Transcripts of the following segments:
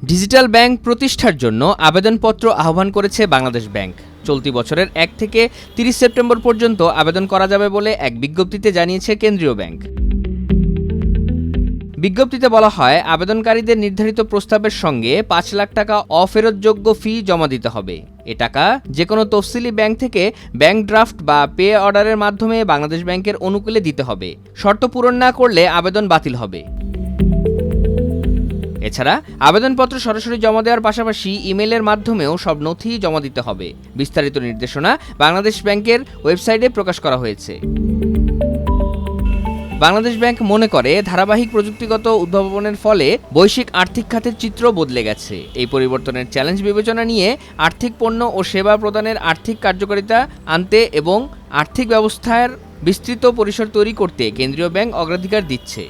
Digital bank প্রতিষ্ঠার জন্য আবেদনপত্র আহ্বান করেছে বাংলাদেশ ব্যাংক। চলতি বছরের 1 থেকে 30 সেপ্টেম্বর পর্যন্ত আবেদন করা যাবে বলে এক বিজ্ঞপ্তিতে জানিয়েছে কেন্দ্রীয় ব্যাংক। বিজ্ঞপ্তিতে বলা হয়, আবেদনকারীদের নির্ধারিত প্রস্তাবের সঙ্গে 5 লাখ টাকা অফেরতযোগ্য ফি জমা দিতে হবে। এ টাকা যেকোনো তফসিলি ব্যাংক থেকে ব্যাংক ড্রাফট বা পে অর্ডারের মাধ্যমে বাংলাদেশ ব্যাংকের অনুকূলে দিতে হবে। শর্ত পূরণ না করলে আবেদন বাতিল হবে। এছাড়া আবেদনপত্র সরাসরি জমা দেওয়ার পাশাপাশি ইমেইলের মাধ্যমেও সব নথি জমা দিতে হবে। বিস্তারিত নির্দেশনা বাংলাদেশ ব্যাংকের ওয়েবসাইটে প্রকাশ করা হয়েছে। বাংলাদেশ ব্যাংক মনে করে, ধারাবাহিক প্রযুক্তিগত উদ্ভাবনের ফলে বৈশ্বিক আর্থিক খাতের চিত্র বদলে গেছে। এই পরিবর্তনের চ্যালেঞ্জ বিবেচনা নিয়ে আর্থিক পণ্য ও সেবা প্রদানের আর্থিক কার্যকারিতা আনতে এবং আর্থিক ব্যবস্থার বিস্তৃত পরিসর তৈরি করতে কেন্দ্রীয় ব্যাংক অগ্রাধিকার দিচ্ছে।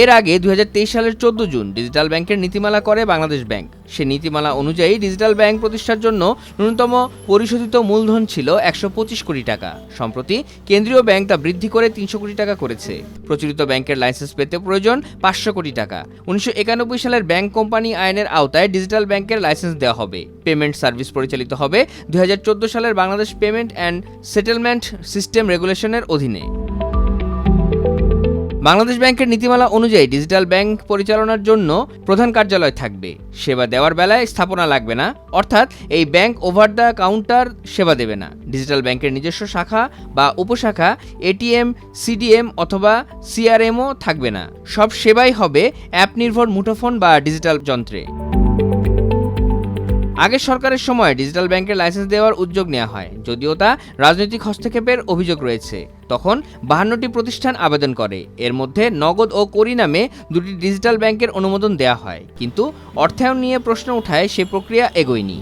এর আগে 2023 সালের 14 জুন ডিজিটাল ব্যাংকের নীতিমালা করে বাংলাদেশ ব্যাংক। সে নীতিমালা অনুযায়ী ডিজিটাল ব্যাংক প্রতিষ্ঠার জন্য ন্যূনতম পরিশোধিত মূলধন ছিল 125 কোটি টাকা। সম্প্রতি কেন্দ্রীয় ব্যাংক তা বৃদ্ধি করে 300 কোটি টাকা করেছে। প্রচলিত ব্যাংকের লাইসেন্স পেতে প্রয়োজন 500 কোটি টাকা। 1991 সালের ব্যাংক কোম্পানি আইনের আওতায় ডিজিটাল ব্যাংকের লাইসেন্স দেওয়া হবে। পেমেন্ট সার্ভিস পরিচালিত হবে 2014 সালের Bangladesh payment and settlement system রেগুলেশনের অধীনে। বাংলাদেশ ব্যাংকের নীতিমালা অনুযায়ী ডিজিটাল ব্যাংক পরিচালনার জন্য প্রধান কার্যালয় থাকবে। সেবা দেওয়ার বেলায় স্থাপনা লাগবে না, অর্থাৎ এই ব্যাংক ওভার দ্য কাউন্টার সেবা দেবে না। ডিজিটাল ব্যাংকের নিজস্ব শাখা বা উপশাখা, এটিএম, সিডিএম অথবা সিআরএমও থাকবে না। সব সেবাই হবে অ্যাপ নির্ভর মুঠোফোন বা ডিজিটাল যন্ত্রে। আগের সরকারের সময় ডিজিটাল ব্যাংকের লাইসেন্স দেওয়ার উদ্যোগ নেওয়া হয়, যদিও তা রাজনৈতিক হস্তক্ষেপের অভিযোগ রয়েছে। তখন 52টি প্রতিষ্ঠান আবেদন করে। এর মধ্যে নগদ ও করি নামে 2টি ডিজিটাল ব্যাংকের অনুমোদন দেওয়া হয়, কিন্তু অর্থায়ন নিয়ে প্রশ্ন ওঠায় সে প্রক্রিয়া এগোয়নি।